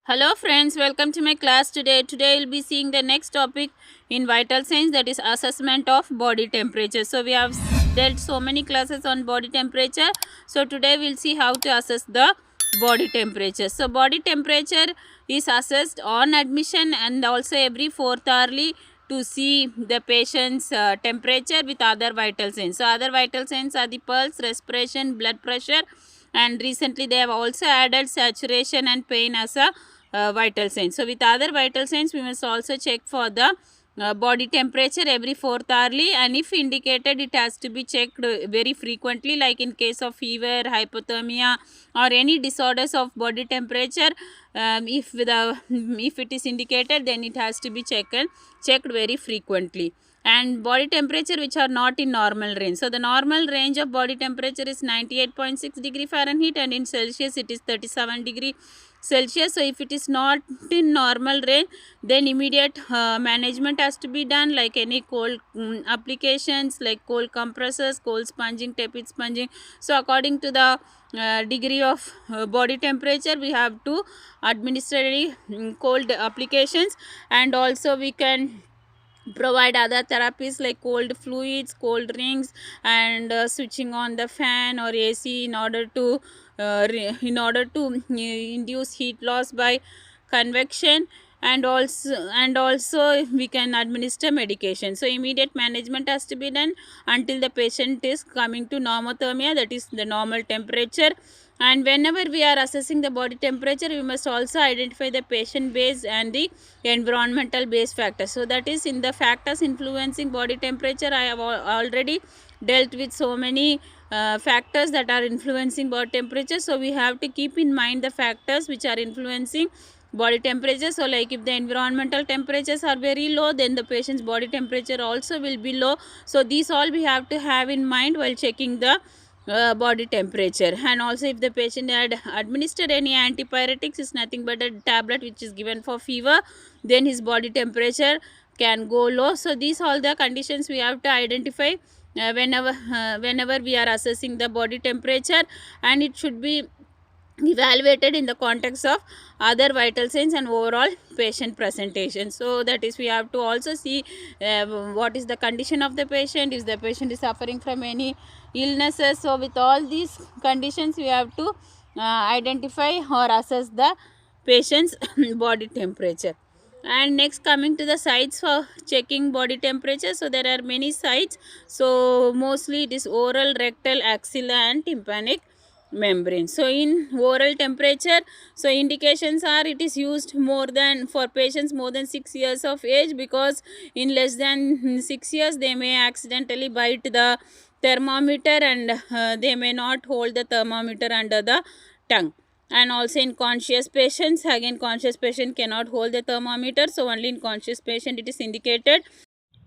Hello friends, welcome to my class today. Today we'll be seeing the next topic in vital signs, that is assessment of body temperature. So we have dealt so many classes on body temperature. So today we'll see how to assess the body temperature. So body temperature is assessed on admission and also every fourth hourly to see the patient's temperature with other vital signs. So other vital signs are the pulse, respiration, blood pressure, and recently they have also added saturation and pain as a vital signs. So with other vital signs we must also check for the body temperature every fourth hourly, and if indicated it has to be checked very frequently, like in case of fever, hypothermia or any disorders of body temperature. If it is indicated, then it has to be checked very frequently. And body temperature which are not in normal range. So the normal range of body temperature is 98.6 degree Fahrenheit, and in Celsius it is 37 degree Celsius. So if it is not in normal range, then immediate management has to be done, like any cold applications like cold compressors, cold sponging, tepid sponging. So according to the degree of body temperature, we have to administer any cold applications, and also we can provide other therapies like cold fluids, cold rings, and switching on the fan or AC in order to induce heat loss by convection. And also we can administer medication. So immediate management has to be done until the patient is coming to normothermia, that is the normal temperature. And whenever we are assessing the body temperature, we must also identify the patient base and the environmental based factors. So that is, in the factors influencing body temperature, I have already dealt with so many factors that are influencing body temperature. So we have to keep in mind the factors which are influencing body temperature. So like if the environmental temperatures are very low, then the patient's body temperature also will be low. So these all we have to have in mind while checking the body temperature. And also if the patient had administered any antipyretics, is nothing but a tablet which is given for fever, then his body temperature can go low. So these all the conditions we have to identify whenever we are assessing the body temperature, and it should be evaluated in the context of other vital signs and overall patient presentation. So that is, we have to also see what is the condition of the patient, if the patient is suffering from any illnesses. So with all these conditions we have to identify or assess the patient's body temperature. And next, coming to the sites for checking body temperature. So there are many sites. So mostly it is oral, rectal, axilla and tympanic membrane. So in oral temperature, so indications are it is used more than for patients more than 6 years of age, because in less than 6 years they may accidentally bite the thermometer, and they may not hold the thermometer under the tongue. And also in conscious patients, again conscious patient cannot hold the thermometer, so only in conscious patient it is indicated.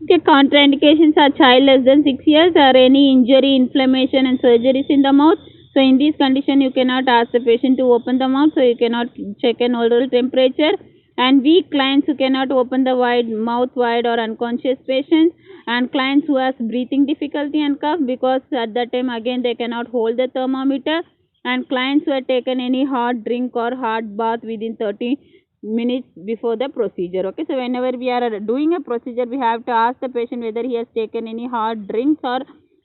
The contraindications are child less than 6 years, or any injury, inflammation and surgeries in the mouth. So in this condition you cannot ask the patient to open the mouth, so you cannot check an oral temperature. And weak clients who cannot open the mouth wide, or unconscious patients, and clients who has breathing difficulty and cough, because at that time again they cannot hold the thermometer. And clients who have taken any hot drink or hot bath within 30 minutes before the procedure. Okay, so whenever we are doing a procedure, we have to ask the patient whether he has taken any hot drinks or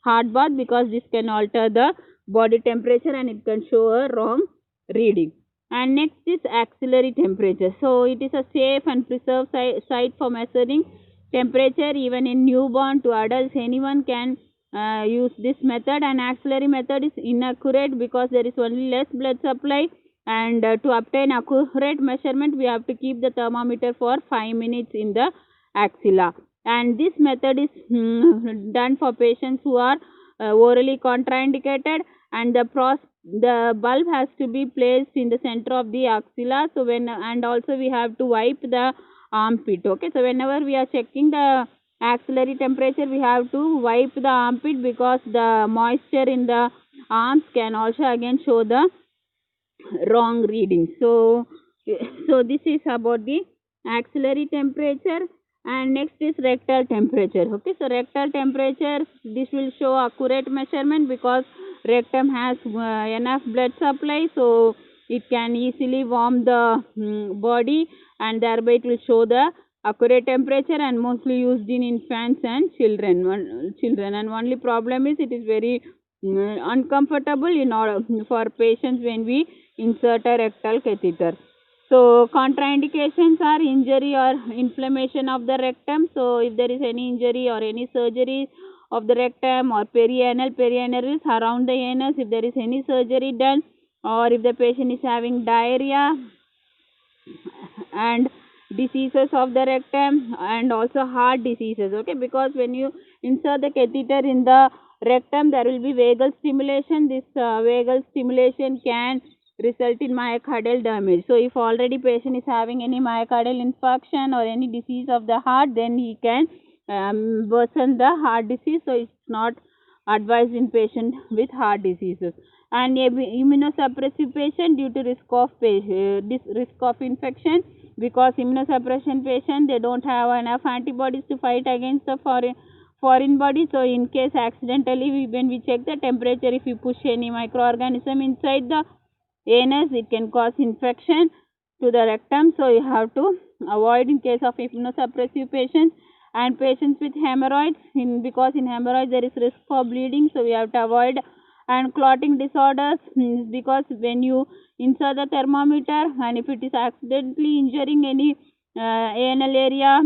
hot bath, because this can alter the body temperature and it can show a wrong reading. And next is axillary temperature. So it is a safe and preserved site for measuring temperature, even in newborn to adults. Anyone can use this method. And axillary method is inaccurate because there is only less blood supply, and to obtain accurate measurement we have to keep the thermometer for 5 minutes in the axilla. And this method is done for patients who are orally contraindicated, and the bulb has to be placed in the center of the axilla. So and also we have to wipe the armpit. Okay, so whenever we are checking the axillary temperature, we have to wipe the armpit, because the moisture in the arms can also again show the wrong reading. So this is about the axillary temperature. And next is rectal temperature. Okay, so rectal temperature, this will show accurate measurement, because rectum has enough blood supply. So it can easily warm the body, and thereby it will show the accurate temperature, and mostly used in infants and children. And only problem is it is very uncomfortable in order for patients when we insert a rectal catheter. So contraindications are injury or inflammation of the rectum. So if there is any injury or any surgery of the rectum, or perianal is around the anus, if there is any surgery done, or if the patient is having diarrhea and diseases of the rectum, and also heart diseases, okay, because when you insert the catheter in the rectum, there will be vagal stimulation. This vagal stimulation can result in myocardial damage. So if already patient is having any myocardial infarction or any disease of the heart, then he can worsen the heart disease. So it's not advised in patient with heart diseases. And immunosuppressive patient due to risk of infection, because immunosuppression patient, they don't have enough antibodies to fight against the foreign body. So in case accidentally when we check the temperature, if we push any microorganism inside the anus, it can cause infection to the rectum. So you have to avoid in case of immunosuppressive patients. And patients with hemorrhoids, because in hemorrhoids there is risk for bleeding, so we have to avoid. And clotting disorders, because when you insert the thermometer, and if it is accidentally injuring any anal area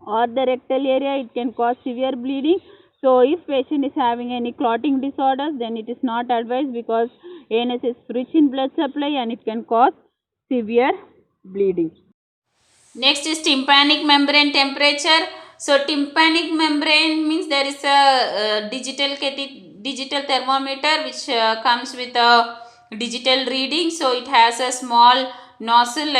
or the rectal area, it can cause severe bleeding. So if patient is having any clotting disorders, then it is not advised, because anus is rich in blood supply and it can cause severe bleeding. Next is tympanic membrane temperature. So tympanic membrane means there is a digital thermometer which comes with a digital reading. So it has a small nozzle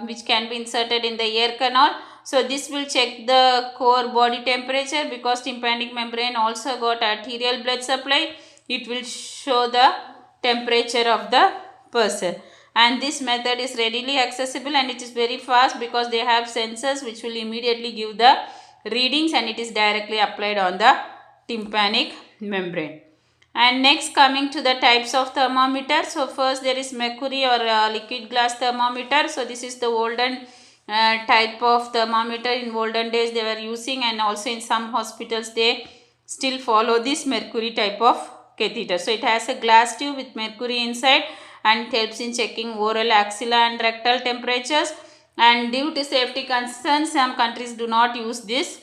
which can be inserted in the ear canal. So this will check the core body temperature, because tympanic membrane also got arterial blood supply. It will show the temperature of the person. And this method is readily accessible, and it is very fast, because they have sensors which will immediately give the readings, and it is directly applied on the tympanic membrane. And next, coming to the types of thermometer. So first there is mercury or liquid glass thermometer. So this is the olden type of thermometer. In olden days they were using, and also in some hospitals they still follow this mercury type of catheter. So it has a glass tube with mercury inside, and it helps in checking oral, axilla and rectal temperatures. And due to safety concerns, some countries do not use this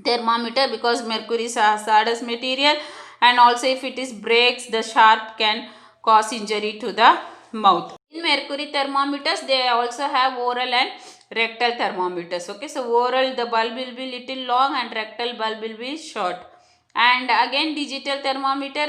thermometer, because mercury is a hazardous material, and also if it is breaks, the sharp can cause injury to the mouth. In mercury thermometers, they also have oral and rectal thermometers. Okay, so oral, the bulb will be little long, and rectal bulb will be short. And again digital thermometer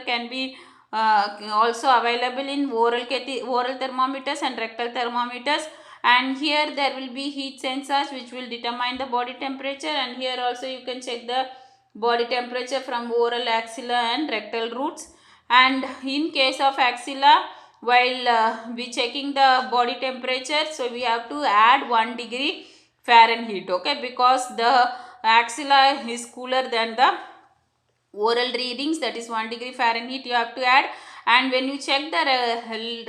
can be also available in oral thermometers and rectal thermometers. And here there will be heat sensors which will determine the body temperature, and here also you can check the body temperature from oral, axilla and rectal roots. And in case of axilla, while we checking the body temperature, so we have to add 1 degree Fahrenheit, okay, because the axilla is cooler than the oral readings, that is 1 degree Fahrenheit you have to add. And when you check the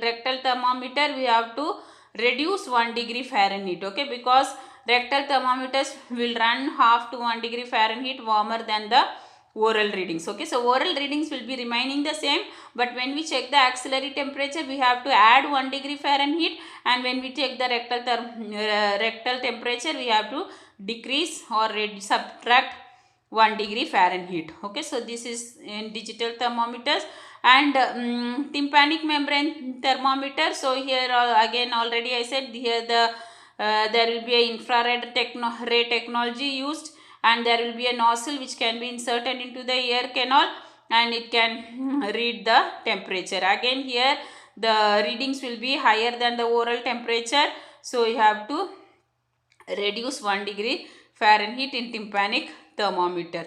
rectal thermometer, we have to reduce 1 degree Fahrenheit, okay, because rectal thermometers will run half to 1 degree Fahrenheit warmer than the oral readings. Okay, so oral readings will be remaining the same, but when we check the axillary temperature, we have to add 1 degree Fahrenheit, and when we check the rectal temperature, we have to decrease or subtract 1 degree Fahrenheit. Okay, so this is in digital thermometers. And tympanic membrane thermometer. So here again already I said, here there will be a infrared ray technology used, and there will be a nozzle which can be inserted into the ear canal, and it can read the temperature. Again here the readings will be higher than the oral temperature, so you have to reduce 1 degree Fahrenheit in tympanic thermometer.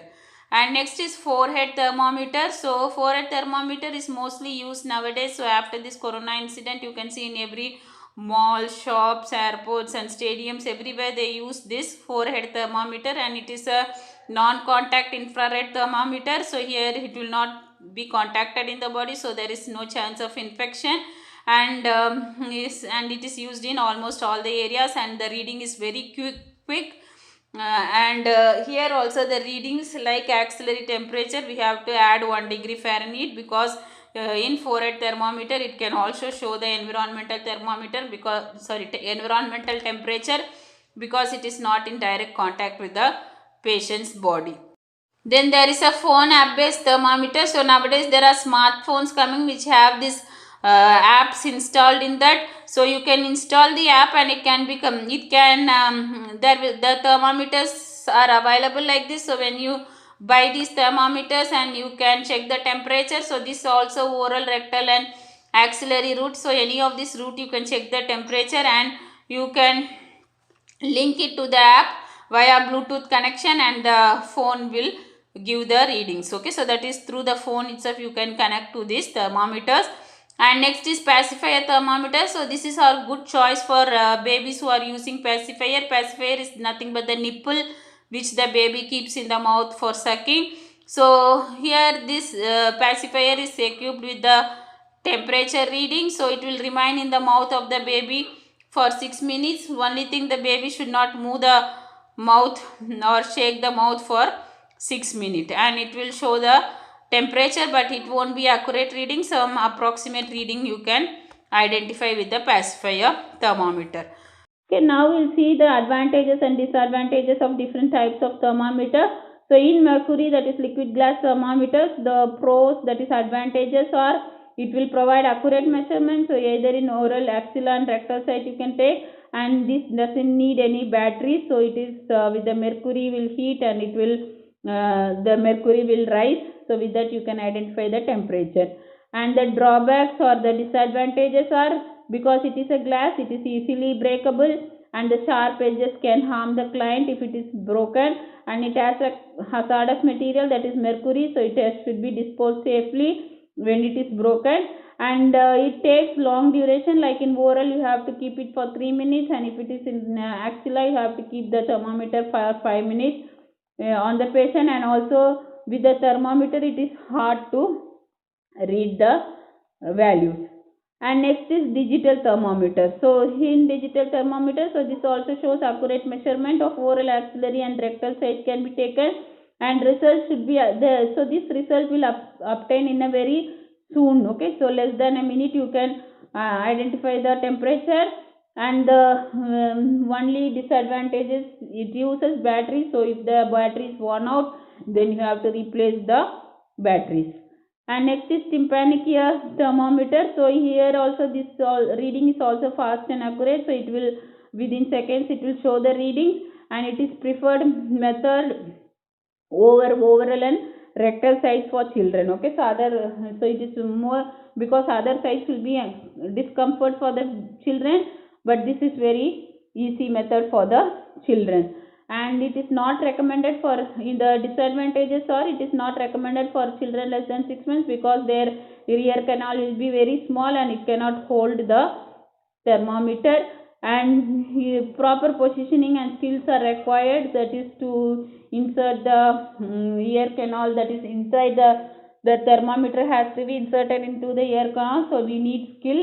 And next is forehead thermometer. So forehead thermometer is mostly used nowadays. So after this corona incident, you can see in every mall, shops, airports and stadiums, everywhere they use this forehead thermometer, and it is a non-contact infrared thermometer. So here it will not be contacted in the body, so there is no chance of infection. And it is used in almost all the areas, and the reading is very quick. And here also the readings like axillary temperature, we have to add 1 degree Fahrenheit, because in forehead thermometer it can also show the environmental thermometer, because environmental temperature, because it is not in direct contact with the patient's body. Then there is a phone app based thermometer. So nowadays there are smartphones coming which have this apps installed in that. So you can install the app and the thermometers are available like this. So when you buy these thermometers, and you can check the temperature. So this also oral, rectal and axillary route. So any of this route you can check the temperature, and you can link it to the app via Bluetooth connection, and the phone will give the readings. Okay, so that is through the phone itself you can connect to these thermometers. And next is pacifier thermometer. So this is our good choice for babies who are using pacifier. Pacifier is nothing but the nipple which the baby keeps in the mouth for sucking. So here this pacifier is equipped with the temperature reading. So it will remain in the mouth of the baby for 6 minutes. Only thing, the baby should not move the mouth or shake the mouth for 6 minutes, and it will show the temperature, but it won't be accurate reading. Some approximate reading you can identify with the pacifier thermometer. Okay, now we'll see the advantages and disadvantages of different types of thermometer. So in mercury, that is liquid glass thermometers, the pros, that is advantages, are it will provide accurate measurements. So either in oral, axilla and rectal site you can take, and this doesn't need any battery. So it is with the mercury will heat, and it will the mercury will rise. So with that you can identify the temperature. And the drawbacks or the disadvantages are, because it is a glass, it is easily breakable, and the sharp edges can harm the client if it is broken, and it has a hazardous material, that is mercury. So it should be disposed safely when it is broken. And it takes long duration, like in oral you have to keep it for 3 minutes, and if it is in axilla you have to keep the thermometer for 5 minutes on the patient. And also with the thermometer it is hard to read the values. And next is digital thermometer. So in digital thermometer, so this also shows accurate measurement of oral, axillary and rectal site can be taken, and results should be there. So this result will obtain in a very soon. Okay, so less than a minute you can identify the temperature. And the only disadvantage is it uses battery. So if the battery is worn out, then you have to replace the batteries. And next is tympanic ear thermometer. So here also this reading is also fast and accurate. So it will within seconds it will show the reading, and it is preferred method over oral and rectal sites for children. Okay, so it is more, because other sites will be discomfort for the children, but this is very easy method for the children. And it is not recommended for, in the disadvantages, or it is not recommended for children less than 6 months, because their ear canal will be very small and it cannot hold the thermometer. And proper positioning and skills are required, that is to insert the ear canal, that is inside the thermometer has to be inserted into the ear canal. So we need skill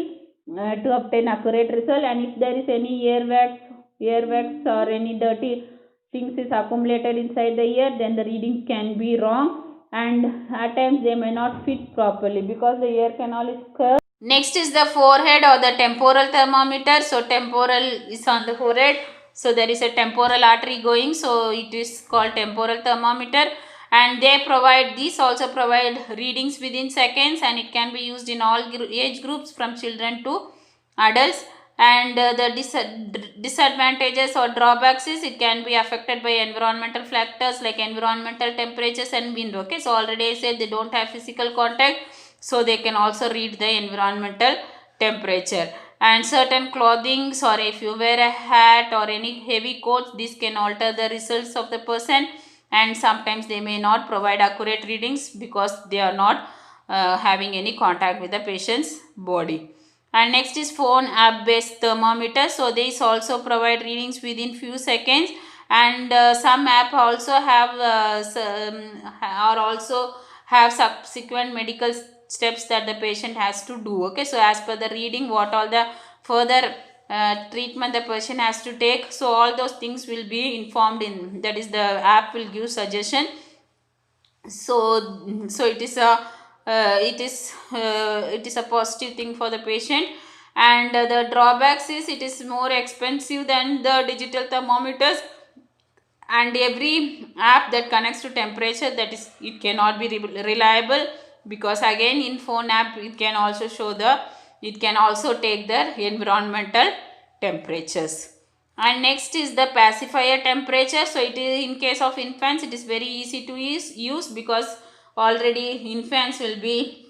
to obtain accurate result. And if there is any earwax or any dirty things is accumulated inside the ear, then the readings can be wrong, and at times they may not fit properly because the ear canal is curved. Next is the forehead or the temporal thermometer. So temporal is on the forehead. So there is a temporal artery going. So it is called temporal thermometer. And these also provide readings within seconds, and it can be used in all age groups from children to adults. And the disadvantages or drawbacks is it can be affected by environmental factors like environmental temperatures and wind. Okay, so already I said they don't have physical contact, so they can also read the environmental temperature. And certain clothings, or if you wear a hat or any heavy coats, this can alter the results of the person, and sometimes they may not provide accurate readings because they are not having any contact with the patient's body. And next is phone app based thermometer. So these also provide readings within few seconds, and some app also have are also have subsequent medical steps that the patient has to do. Okay, so as per the reading, what all the further treatment the patient has to take, so all those things will be informed in, that is, the app will give suggestion. So it is a it is a positive thing for the patient. And the drawbacks is it is more expensive than the digital thermometers, and every app that connects to temperature, that is, it cannot be reliable, because again in phone app it can also show the, it can also take the environmental temperatures. And next is the pacifier temperature. So it is, in case of infants, it is very easy to use because already infants will be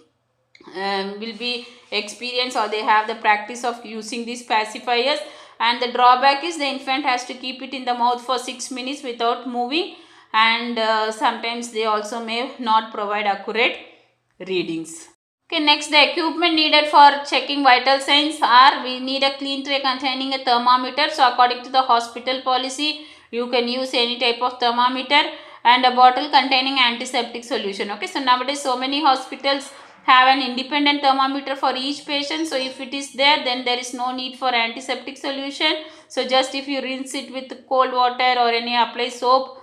experienced, or they have the practice of using these pacifiers. And the drawback is the infant has to keep it in the mouth for 6 minutes without moving, and sometimes they also may not provide accurate readings. Okay, next, the equipment needed for checking vital signs are, we need a clean tray containing a thermometer. So according to the hospital policy, you can use any type of thermometer, and a bottle containing antiseptic solution. Okay, so nowadays so many hospitals have an independent thermometer for each patient. So if it is there, then there is no need for antiseptic solution. So just if you rinse it with cold water or any apply soap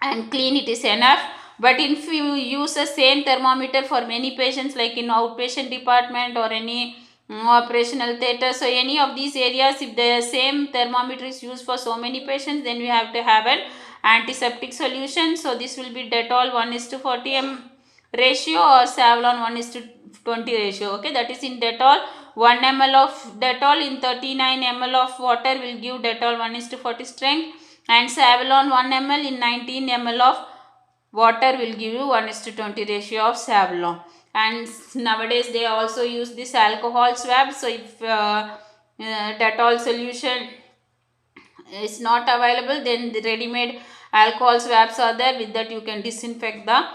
and clean, it is enough. But if you use the same thermometer for many patients, like in outpatient department or any operational theatre, so any of these areas, if the same thermometer is used for so many patients, then we have to have an antiseptic solution. So this will be Dettol 1:40 ratio or Savlon 1:20 ratio. Okay, that is, in Dettol, 1 ml of Dettol in 39 ml of water will give Dettol 1:40 strength, and Savlon 1 ml in 19 ml of water will give you 1:20 ratio of Savlon. And nowadays they also use this alcohol swab. So if Dettol solution is not available, then the ready-made alcohol swabs are there. With that you can disinfect the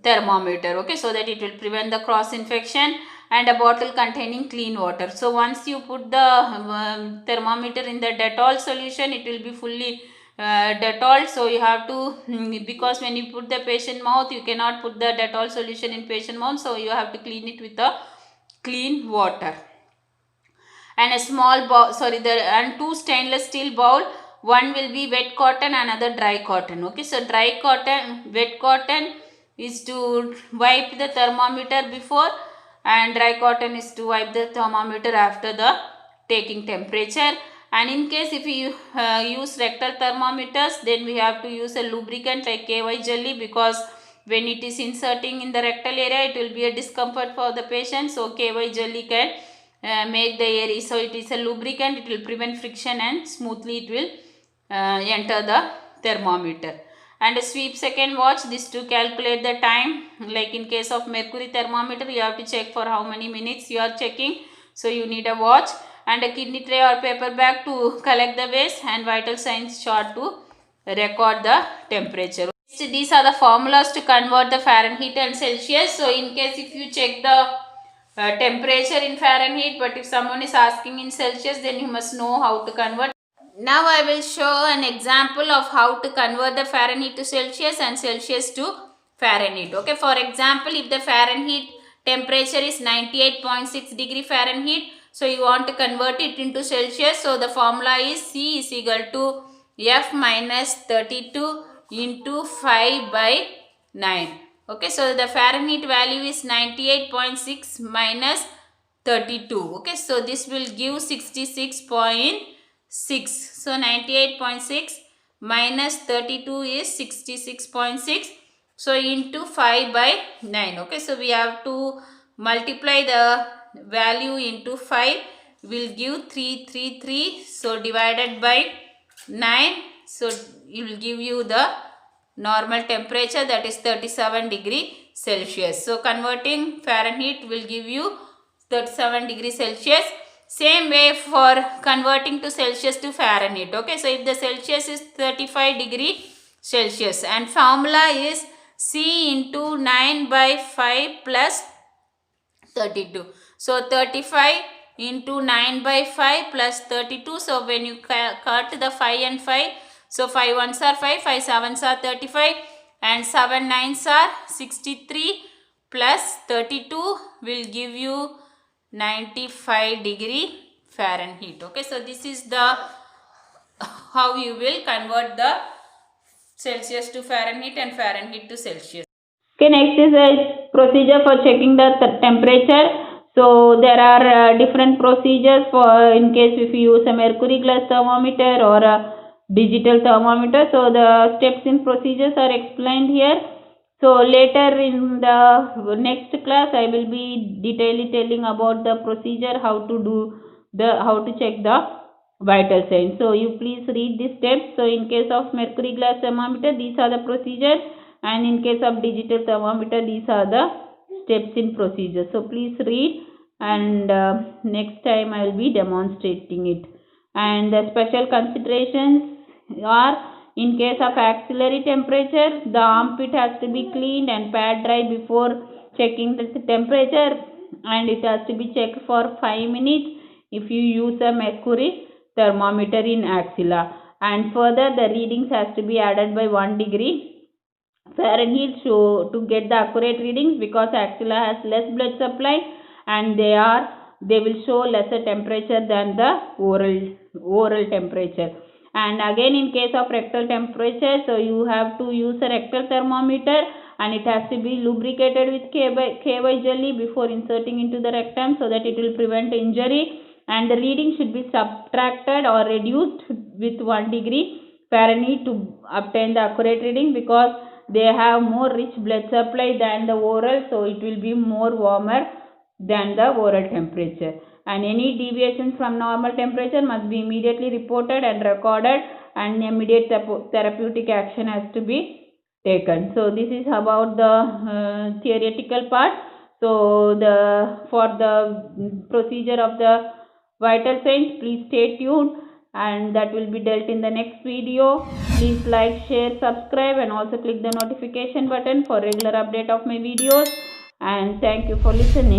thermometer. Okay, so that it will prevent the cross infection. And a bottle containing clean water. So once you put the thermometer in the Dettol solution, it will be fully Dettol. So you have to, because when you put the patient mouth, you cannot put the Dettol solution in patient mouth, so you have to clean it with the clean water. And a small bowl, and 2 stainless steel bowl. One will be wet cotton, another dry cotton. Okay, so dry cotton, wet cotton is to wipe the thermometer before, and dry cotton is to wipe the thermometer after the taking temperature. And in case if you use rectal thermometers, then we have to use a lubricant like KY jelly, because when it is inserting in the rectal area, it will be a discomfort for the patient. So KY jelly can make the area, so it is a lubricant, it will prevent friction and smoothly it will enter the thermometer. And a sweep second watch, this to calculate the time. Like in case of mercury thermometer, you have to check for how many minutes you are checking, so you need a watch. And a kidney tray or paper bag to collect the waste, and vital signs chart to record the temperature. So these are the formulas to convert the Fahrenheit and Celsius. So in case if you check the temperature in Fahrenheit, but if someone is asking in Celsius, then you must know how to convert. Now I will show an example of how to convert the Fahrenheit to Celsius and Celsius to Fahrenheit. Okay, for example, if the Fahrenheit temperature is 98.6 degree Fahrenheit, so you want to convert it into Celsius. So the formula is C is equal to F minus 32 into 5 by 9. Okay, so the Fahrenheit value is 98.6 minus 32. Okay, so this will give 66.6. So 98.6 minus 32 is 66.6. So into 5 by 9. Okay, so we have to multiply the value into 5, will give 333. So divided by 9, so it will give you the normal temperature, that is 37 degree Celsius. So converting Fahrenheit will give you 37 degree Celsius. Same way for converting to Celsius to Fahrenheit. Okay, so if the Celsius is 35 degree Celsius, and formula is C into 9 by 5 plus 32. So 35 into 9 by 5 plus 32. So when you cut the 5 and 5, so 5 ones are 5, 5 sevens are 35, and 7 9s are 63 plus 32 will give you 95 degree Fahrenheit. Okay, so this is the how you will convert the Celsius to Fahrenheit and Fahrenheit to Celsius. Okay, next is a procedure for checking the temperature. So there are different procedures for in case if you use a mercury glass thermometer or a digital thermometer. So the steps in procedures are explained here. So later in the next class I will be detailing telling about the procedure how to check the vital signs. So you please read the steps. So in case of mercury glass thermometer, these are the procedures, and in case of digital thermometer, these are the steps in procedure. So please read, and next time I will be demonstrating it. And the special considerations are, in case of axillary temperature, the armpit has to be cleaned and pad dry before checking the temperature, and it has to be checked for 5 minutes if you use a mercury thermometer in axilla. And further, the readings has to be added by 1 degree Fahrenheit to get the accurate readings, because axilla has less blood supply and they will show lesser temperature than the oral temperature. And again, in case of rectal temperature, so you have to use a rectal thermometer, and it has to be lubricated with KY jelly before inserting into the rectum, so that it will prevent injury, and the reading should be subtracted or reduced with 1 degree Fahrenheit to obtain the accurate reading, because they have more rich blood supply than the oral, so it will be more warmer than the oral temperature. And any deviation from normal temperature must be immediately reported and recorded, and immediate therapeutic action has to be taken. So this is about the theoretical part. So for the procedure of the vital signs, please stay tuned, and that will be dealt in the next video. Please like, share, subscribe, and also click the notification button for regular update of my videos. And thank you for listening.